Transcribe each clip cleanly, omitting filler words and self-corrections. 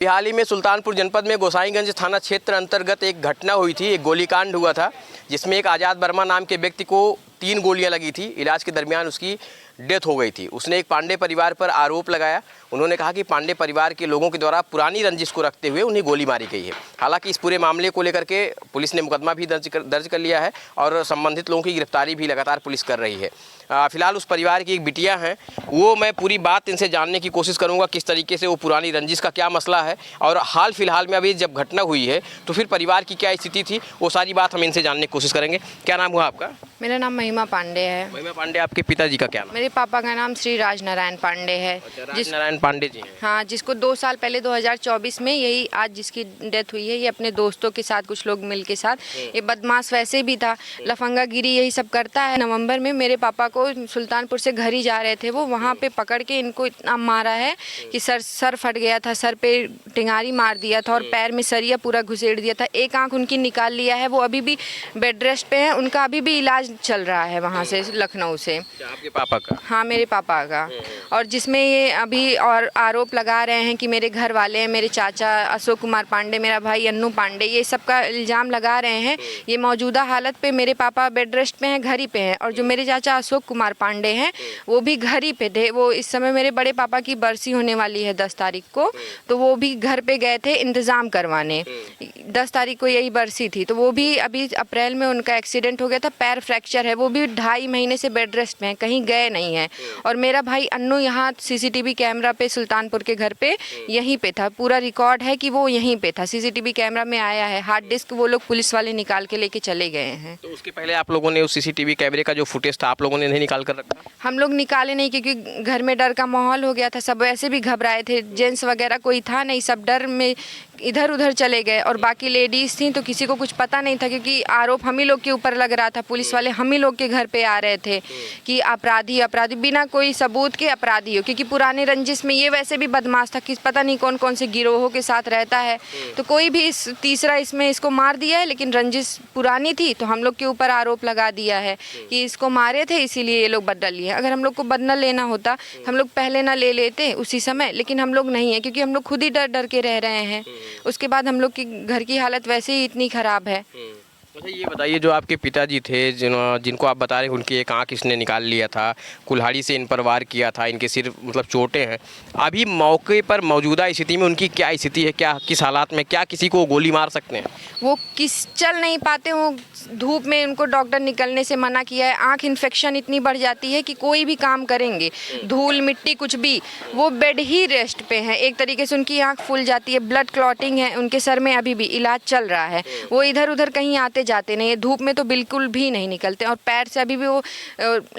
हाल ही में सुल्तानपुर जनपद में गोसाईगंज थाना क्षेत्र अंतर्गत एक घटना हुई थी। एक गोलीकांड हुआ था जिसमें एक आज़ाद वर्मा नाम के व्यक्ति को 3 गोलियां लगी थी। इलाज के दरमियान उसकी डेथ हो गई थी। उसने एक पांडे परिवार पर आरोप लगाया। उन्होंने कहा कि पांडे परिवार के लोगों के द्वारा पुरानी रंजिश को रखते हुए उन्हें गोली मारी गई है। हालांकि इस पूरे मामले को लेकर के पुलिस ने मुकदमा भी दर्ज कर लिया है और संबंधित लोगों की गिरफ्तारी भी लगातार पुलिस कर रही है। फिलहाल उस परिवार की एक बिटिया हैं, वो मैं पूरी बात इनसे जानने की कोशिश करूंगा किस तरीके से वो पुरानी रंजिश का क्या मसला है और हाल फिलहाल में अभी जब घटना हुई है तो फिर परिवार की क्या स्थिति थी, वो सारी बात हम इनसे जानने की कोशिश करेंगे। क्या नाम हुआ आपका? मेरा नाम महिमा पांडे है। महिमा पांडे, आपके पिताजी का क्या नाम? मेरे पापा का नाम श्री राजनारायण पांडे है। राजनारायण पांडे जी हैं। हाँ, जिसको 2 साल पहले 2024 में यही आज जिसकी डेथ हुई है, ये अपने दोस्तों के साथ कुछ लोग मिल के साथ, ये बदमाश वैसे भी था, लफंगागिरी यही सब करता है। नवंबर में मेरे पापा को सुल्तानपुर से घर ही जा रहे थे, वो वहाँ पे पकड़ के इनको इतना मारा है कि सर फट गया था, सर पे टिंगारी मार दिया था और पैर में सरिया पूरा घुसेड़ दिया था। एक आँख उनकी निकाल लिया है, वो अभी भी बेड रेस्ट पे है, उनका अभी भी इलाज चल रहा है वहाँ से, लखनऊ से। आपके पापा का? हाँ, मेरे पापा का। और जिसमें ये अभी और आरोप लगा रहे हैं कि मेरे घर वाले, मेरे चाचा अशोक कुमार पांडे, मेरा भाई अन्नू पांडे, ये सब का इल्ज़ाम लगा रहे हैं। ये मौजूदा हालत पे मेरे पापा बेड रेस्ट पे हैं, घर ही पे हैं, और जो मेरे चाचा अशोक कुमार पांडे हैं वो भी घर ही पे थे। वो इस समय मेरे बड़े पापा की बरसी होने वाली है 10 तारीख को, तो वो भी घर पे गए थे इंतज़ाम करवाने। 10 तारीख को यही बरसी थी, तो वो भी अभी अप्रैल में उनका एक्सीडेंट हो गया था, पैर फ्रैक्चर है, वो भी 2.5 महीने से बेड रेस्ट में है, कहीं गए नहीं हैं। और मेरा भाई अन्नू यहाँ सीसीटीवी कैमरा पे सुल्तानपुर के घर पे यहीं पे था, पूरा रिकॉर्ड है कि वो यहीं पे था, सीसीटीवी कैमरा में आया है। हार्ड डिस्क वो लोग पुलिस वाले निकाल के लेके चले गए हैं। तो उसके पहले आप लोगों ने उस सीसीटीवी कैमरे का जो फुटेज था आप लोगों ने नहीं निकाल कर रखा? हम लोग निकाले नहीं, क्योंकि घर में डर का माहौल हो गया था, सब वैसे भी घबराए थे, जेंट्स वगैरह कोई था नहीं, सब डर में इधर उधर चले गए। और बाकी लेडीज़ थी तो किसी को कुछ पता नहीं था, क्योंकि आरोप हम ही लोग के ऊपर लग रहा था। पुलिस वाले हम ही लोग के घर पे आ रहे थे कि अपराधी बिना कोई सबूत के अपराधी हो, क्योंकि पुराने रंजिश में ये वैसे भी बदमाश था कि पता नहीं कौन कौन से गिरोहों के साथ रहता है। तो कोई भी तीसरा इसमें इसको मार दिया है, लेकिन रंजिश पुरानी थी तो हम लोग के ऊपर आरोप लगा दिया है कि इसको मारे थे इसीलिए ये लोग बदल लिए। अगर हम लोग को बदला लेना होता हम लोग पहले ना ले लेते उसी समय, लेकिन हम लोग नहीं है, क्योंकि हम लोग खुद ही डर डर के रह रहे हैं। उसके बाद हम लोग की घर की हालत वैसे ही इतनी ख़राब है। अच्छा, ये बताइए, जो आपके पिताजी थे जिनको आप बता रहे हैं उनकी एक आंख इसने निकाल लिया था, कुल्हाड़ी से इन पर वार किया था, इनके सिर मतलब चोटें हैं, अभी मौके पर मौजूदा स्थिति में उनकी क्या स्थिति है, क्या किस हालात में, क्या किसी को गोली मार सकते हैं? वो चल नहीं पाते, वो धूप में उनको डॉक्टर निकलने से मना किया है। आंख इन्फेक्शन इतनी बढ़ जाती है कि कोई भी काम करेंगे, धूल मिट्टी कुछ भी, वो बेड ही रेस्ट पे हैं। एक तरीके से उनकी आंख फूल जाती है, ब्लड क्लॉटिंग है उनके सर में, अभी भी इलाज चल रहा है। वो इधर उधर कहीं आते जाते नहीं है, धूप में तो बिल्कुल भी नहीं निकलते, और पैर से अभी भी वो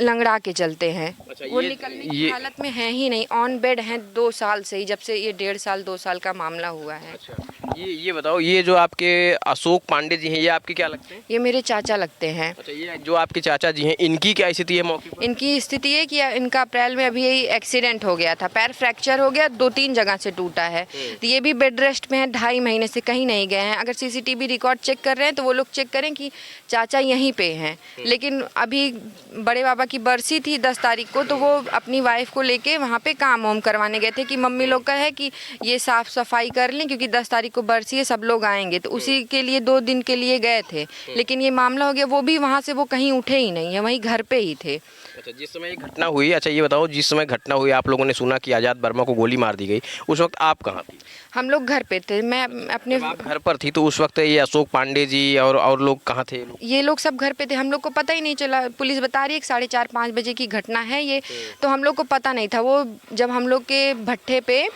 लंगड़ा के चलते हैं। अच्छा, वो निकलने की हालत में है ही नहीं, ऑन बेड हैं 2 साल से ही, जब से ये 1.5 साल 2 साल का मामला हुआ है। अच्छा, ये बताओ, ये जो आपके अशोक पांडे जी हैं ये आपके क्या लगते हैं? ये मेरे चाचा लगते हैं। अच्छा, ये जो आपके चाचा जी हैं इनकी क्या स्थिति है मौके पर? इनकी स्थिति है कि इनका अप्रैल में अभी यही एक्सीडेंट हो गया था, पैर फ्रैक्चर हो गया, 2-3 जगह से टूटा है, तो ये भी बेड रेस्ट में है, 2.5 महीने से कहीं नहीं गए हैं। अगर सीसीटीवी रिकॉर्ड चेक कर रहे हैं तो वो लोग चेक करें कि चाचा यहीं पे हैं। लेकिन अभी बड़े बाबा की बरसी थी 10 तारीख को, तो वो अपनी वाइफ को लेके वहाँ पे काम वाम करवाने गए थे कि मम्मी लोग का है कि ये साफ़ सफाई कर लें, क्योंकि 10 तारीख को बरसी है, सब लोग आएंगे, तो उसी के लिए 2 दिन के लिए गए थे। लेकिन ये मामला हो गया, वो भी वहाँ से वो कहीं उठे ही नहीं है, वहीं घर पे ही थे। अच्छा, जिस समय ये घटना हुई, अच्छा ये बताओ, जिस समय घटना हुई आप लोगों ने सुना कि आज़ाद वर्मा को गोली मार दी गई, उस वक्त आप कहाँ थी? हम लोग घर पे थे, मैं अपने आप घर पर थी तो उस वक्त ये अशोक पांडे जी और लोग कहाँ थे? ये लोग सब घर पे थे, हम लोग को पता ही नहीं चला। पुलिस बता रही है कि 4:30-5 बजे की घटना है ये, तो हम लोग को पता नहीं था। वो जब हम लोग के भट्ठे पे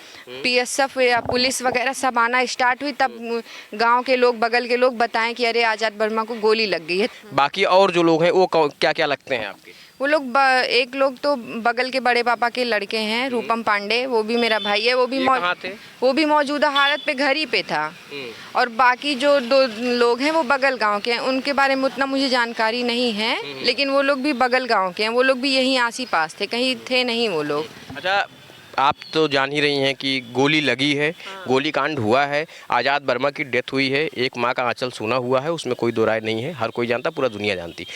पीएसएफ या पुलिस वगैरह सब आना स्टार्ट हुई, तब गांव के लोग, बगल के लोग बताएं कि अरे आज़ाद वर्मा को गोली लग गई है। बाकी और जो लोग हैं वो क्या क्या लगते हैं आपके? वो लोग एक लोग तो बगल के बड़े पापा के लड़के हैं, रूपम पांडे, वो भी मेरा भाई है, वो भी मौजूदा हालत पे घर ही पे था। और बाकी जो 2 लोग हैं वो बगल गांव के हैं, उनके बारे में उतना मुझे जानकारी नहीं है, लेकिन वो लोग भी बगल गांव के हैं, वो लोग भी यहीं आस ही पास थे, कहीं थे नहीं वो लोग। अच्छा, आप तो जान ही रही हैं कि गोली लगी है, गोली कांड हुआ है, आज़ाद वर्मा की डेथ हुई है, एक माँ का आंचल सूना हुआ है, उसमें कोई दो राय नहीं है, हर कोई जानता, पूरा दुनिया जानती।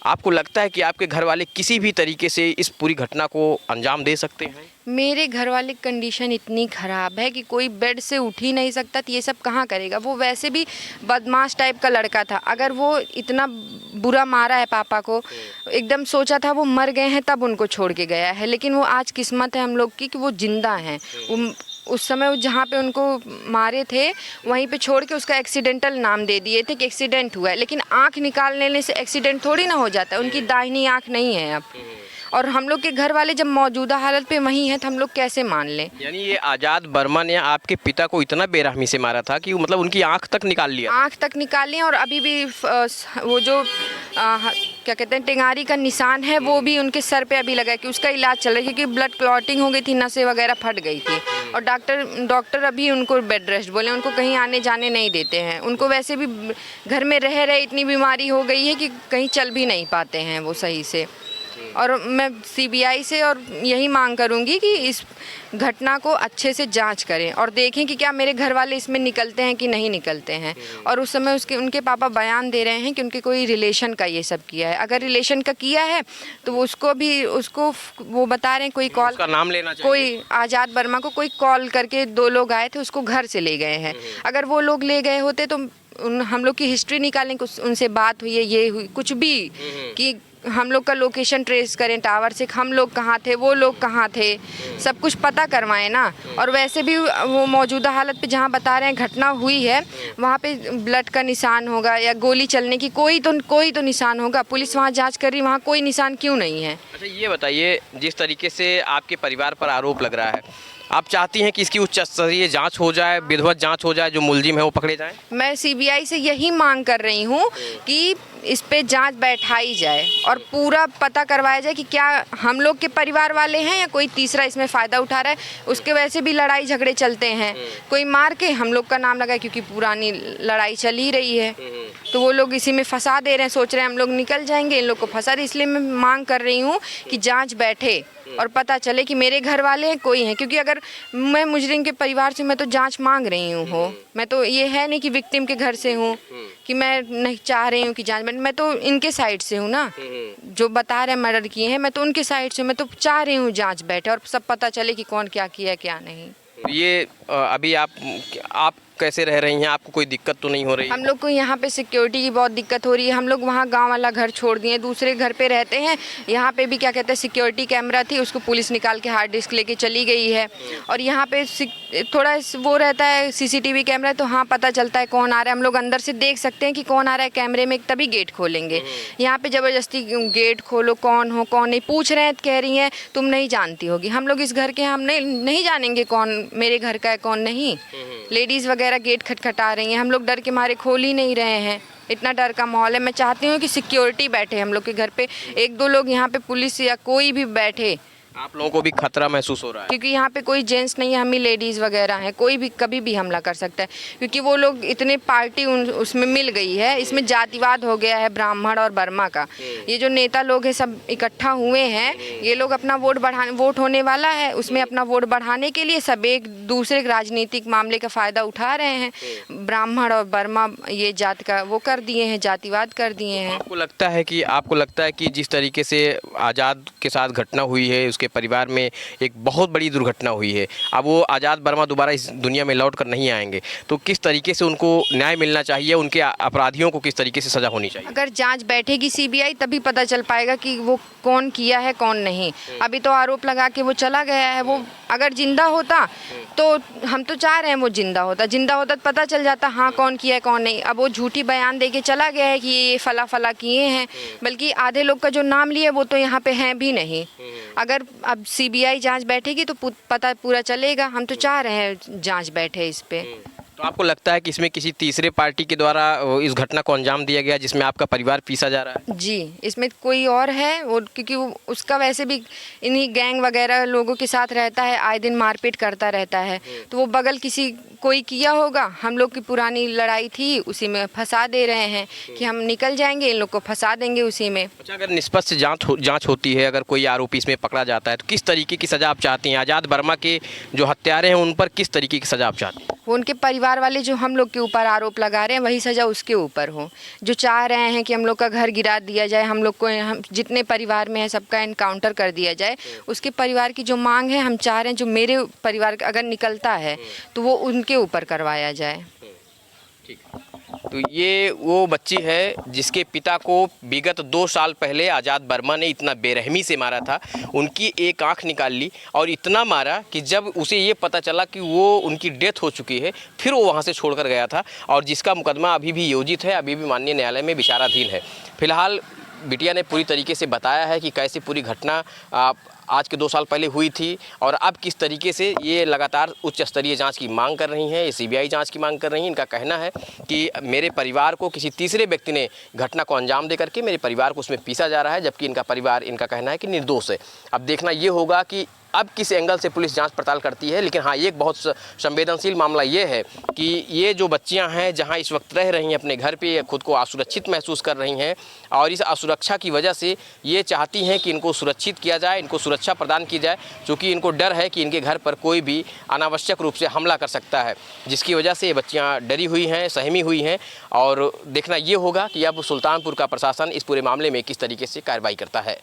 आपको लगता है कि आपके घर वाले किसी भी तरीके से इस पूरी घटना को अंजाम दे सकते हैं? मेरे घर वाले की कंडीशन इतनी ख़राब है कि कोई बेड से उठ ही नहीं सकता, तो ये सब कहाँ करेगा। वो वैसे भी बदमाश टाइप का लड़का था। अगर वो इतना बुरा मारा है पापा को, एकदम सोचा था वो मर गए हैं तब उनको छोड़ के गया है, लेकिन वो आज किस्मत है हम लोग की कि वो ज़िंदा हैं। वो उस समय जहाँ पे उनको मारे थे वहीं पे छोड़ के उसका एक्सीडेंटल नाम दे दिए थे कि एक्सीडेंट हुआ है, लेकिन आँख निकाल लेने से एक्सीडेंट थोड़ी ना हो जाता है। उनकी दाहिनी आँख नहीं है अब, और हम लोग के घर वाले जब मौजूदा हालत पे वहीं हैं तो हम लोग कैसे मान लें। यानी ये आज़ाद वर्मा ने आपके पिता को इतना बेरहमी से मारा था कि मतलब उनकी आंख तक निकाल लिया? आंख तक निकाल लिया, और अभी भी वो जो क्या कहते हैं टेंगारी का निशान है वो भी उनके सर पे अभी लगा है कि उसका इलाज चल रहा है, क्योंकि ब्लड क्लॉटिंग हो गई थी, नसें वगैरह फट गई थी। और डॉक्टर अभी उनको बेड रेस्ट बोले, उनको कहीं आने जाने नहीं देते हैं। उनको वैसे भी घर में रह रहे इतनी बीमारी हो गई है कि कहीं चल भी नहीं पाते हैं वो सही से। और मैं सीबीआई से और यही मांग करूंगी कि इस घटना को अच्छे से जांच करें और देखें कि क्या मेरे घर वाले इसमें निकलते हैं कि नहीं निकलते हैं। और उस समय उनके पापा बयान दे रहे हैं कि उनके कोई रिलेशन का ये सब किया है। अगर रिलेशन का किया है तो उसको वो बता रहे हैं कोई कॉल, उसका नाम लेना चाहिए। कोई आज़ाद वर्मा को कोई कॉल करके 2 लोग आए थे, उसको घर से ले गए हैं। अगर वो लोग ले गए होते तो हम लोग की हिस्ट्री निकालें, कुछ उनसे बात हुई है, ये हुई कुछ भी, कि हम लोग का लोकेशन ट्रेस करें टावर से, हम लोग कहाँ थे, वो लोग कहाँ थे, सब कुछ पता करवाएं ना। और वैसे भी वो मौजूदा हालत पे जहाँ बता रहे हैं घटना हुई है वहाँ पे ब्लड का निशान होगा या गोली चलने की कोई तो निशान होगा। पुलिस वहाँ जांच कर रही, वहाँ कोई निशान क्यों नहीं है? अच्छा ये बताइए, जिस तरीके से आपके परिवार पर आरोप लग रहा है, आप चाहती हैं कि इसकी उच्च स्तरीय जांच हो जाए, विधिवत जांच हो जाए, जो मुलजिम है वो पकड़े जाएं? मैं सीबीआई से यही मांग कर रही हूँ कि इस पे जांच बैठाई जाए और पूरा पता करवाया जाए कि क्या हम लोग के परिवार वाले हैं या कोई तीसरा इसमें फ़ायदा उठा रहा है। उसके वैसे भी लड़ाई झगड़े चलते हैं, कोई मार के हम लोग का नाम लगाए, क्योंकि पुरानी लड़ाई चल ही रही है, तो वो लोग इसी में फंसा दे रहे हैं, सोच रहे हैं हम लोग निकल जाएंगे, इन लोग को फंसा दे। इसलिए मैं मांग कर रही हूँ कि जांच बैठे और पता चले कि मेरे घर वाले हैं कोई हैं। क्योंकि अगर मैं मुजरिम के परिवार से मैं तो जांच मांग रही हूँ, मैं तो ये है नहीं कि विक्टिम के घर से हूँ कि मैं नहीं चाह रही हूँ कि जांच, मैं तो इनके साइड से हूँ ना, जो बता रहे हैं मर्डर किए हैं, मैं तो उनके साइड से, मैं तो चाह रही हूँ जांच बैठे और सब पता चले कि कौन क्या किया क्या नहीं। ये अभी आप कैसे रह रही हैं? आपको कोई दिक्कत तो नहीं हो रही? हम लोग को यहाँ पे सिक्योरिटी की बहुत दिक्कत हो रही है। हम लोग वहाँ गांव वाला घर छोड़ दिए, दूसरे घर पे रहते हैं। यहाँ पे भी क्या कहते हैं सिक्योरिटी कैमरा थी, उसको पुलिस निकाल के हार्ड डिस्क लेके चली गई है। और यहाँ पे थोड़ा वो रहता है सीसीटीवी कैमरा, तो हाँ पता चलता है कौन आ रहा है, हम लोग अंदर से देख सकते हैं कि कौन आ रहा है कैमरे में, तभी गेट खोलेंगे। यहाँ पे ज़बरदस्ती गेट खोलो, कौन हो कौन नहीं पूछ रहे हैं, कह रही हैं तुम नहीं जानती होगी। हम लोग इस घर के, हम नहीं जानेंगे कौन मेरे घर का है कौन नहीं। लेडीज़ वगैरह गेट खटखटा रही हैं, हम लोग डर के मारे खोल ही नहीं रहे हैं, इतना डर का माहौल है। मैं चाहती हूँ कि सिक्योरिटी बैठे हम लोग के घर पे, 1-2 लोग यहाँ पे पुलिस या कोई भी बैठे। आप लोगों को भी खतरा महसूस हो रहा है? क्योंकि यहाँ पे कोई जेंट्स नहीं है, हम ही लेडीज़ वगैरह हैं, कोई भी कभी भी हमला कर सकता है। क्योंकि वो लोग इतने पार्टी उसमें मिल गई है, इसमें जातिवाद हो गया है ब्राह्मण और वर्मा का। ये जो नेता लोग हैं सब इकट्ठा हुए हैं, ये लोग अपना वोट होने वाला है, उसमें अपना वोट बढ़ाने के लिए सब एक दूसरे राजनीतिक मामले का फ़ायदा उठा रहे हैं। ब्राह्मण और वर्मा ये जात का वो कर दिए हैं, जातिवाद कर दिए हैं। आपको लगता है कि जिस तरीके से आज़ाद के साथ घटना हुई है, उसके परिवार में एक बहुत बड़ी दुर्घटना हुई है, अब वो आज़ाद वर्मा दोबारा इस दुनिया में लौट कर नहीं आएंगे, तो किस तरीके से उनको न्याय मिलना चाहिए, उनके अपराधियों को किस तरीके से सज़ा होनी चाहिए? अगर जांच बैठेगी सीबीआई तभी पता चल पाएगा कि वो कौन किया है कौन नहीं। अभी तो आरोप लगा के वो चला गया है। वो अगर जिंदा होता तो हम तो चाह रहे हैं वो जिंदा होता तो पता चल जाता हाँ कौन किया है कौन नहीं। अब वो झूठी बयान दे के चला गया है कि ये फला फला किए हैं, बल्कि आधे लोग का जो नाम लिए वो तो यहाँ पे हैं भी नहीं। अगर अब सीबीआई जांच बैठेगी तो पता पूरा चलेगा। हम तो चाह रहे हैं जांच बैठे इस पे। तो आपको लगता है कि इसमें किसी तीसरे पार्टी के द्वारा इस घटना को अंजाम दिया गया जिसमें आपका परिवार पीसा जा रहा है? जी, इसमें कोई और है वो, क्योंकि वो उसका वैसे भी इन्हीं गैंग वगैरह लोगों के साथ रहता है, आए दिन मारपीट करता रहता है, तो वो बगल किसी कोई किया होगा। हम लोग की पुरानी लड़ाई थी, उसी में फंसा दे रहे हैं कि हम निकल जाएंगे, इन लोग को फंसा देंगे उसी में। अच्छा, अगर निष्पक्ष जांच होती है, अगर कोई आरोपी इसमें पकड़ा जाता है, तो किस तरीके की सज़ा आप चाहती हैं? आज़ाद वर्मा के जो हत्यारे हैं उन पर किस तरीके की सज़ा आप चाहती हैं? वो उनके परिवार परिवार वाले जो हम लोग के ऊपर आरोप लगा रहे हैं वही सज़ा उसके ऊपर हो। जो चाह रहे हैं कि हम लोग का घर गिरा दिया जाए, हम लोग को हम जितने परिवार में है सबका एनकाउंटर कर दिया जाए, उसके परिवार की जो मांग है हम चाह रहे हैं जो मेरे परिवार का अगर निकलता है तो वो उनके ऊपर करवाया जाए। ठीक। तो ये वो बच्ची है जिसके पिता को विगत 2 साल पहले आज़ाद वर्मा ने इतना बेरहमी से मारा था। उनकी एक आंख निकाल ली और इतना मारा कि जब उसे ये पता चला कि वो उनकी डेथ हो चुकी है, फिर वो वहाँ से छोड़कर गया था और जिसका मुकदमा अभी भी योजित है, अभी भी माननीय न्यायालय में विचाराधीन है। फिलहाल बिटिया ने पूरी तरीके से बताया है कि कैसे पूरी घटना आज के 2 साल पहले हुई थी और अब किस तरीके से ये लगातार उच्च स्तरीय जांच की मांग कर रही हैं, ये सीबीआई जांच की मांग कर रही हैं। इनका कहना है कि मेरे परिवार को किसी तीसरे व्यक्ति ने घटना को अंजाम दे करके मेरे परिवार को उसमें पीसा जा रहा है, जबकि इनका परिवार, इनका कहना है कि निर्दोष है। अब देखना ये होगा कि अब किस एंगल से पुलिस जांच पड़ताल करती है। लेकिन हाँ, ये एक बहुत संवेदनशील मामला ये है कि ये जो बच्चियां हैं जहां इस वक्त रह रही हैं अपने घर पे, खुद को असुरक्षित महसूस कर रही हैं और इस असुरक्षा की वजह से ये चाहती हैं कि इनको सुरक्षित किया जाए, इनको सुरक्षा प्रदान की जाए, क्योंकि इनको डर है कि इनके घर पर कोई भी अनावश्यक रूप से हमला कर सकता है, जिसकी वजह से ये बच्चियाँ डरी हुई हैं, सहमी हुई हैं। और देखना ये होगा कि अब सुल्तानपुर का प्रशासन इस पूरे मामले में किस तरीके से कार्रवाई करता है।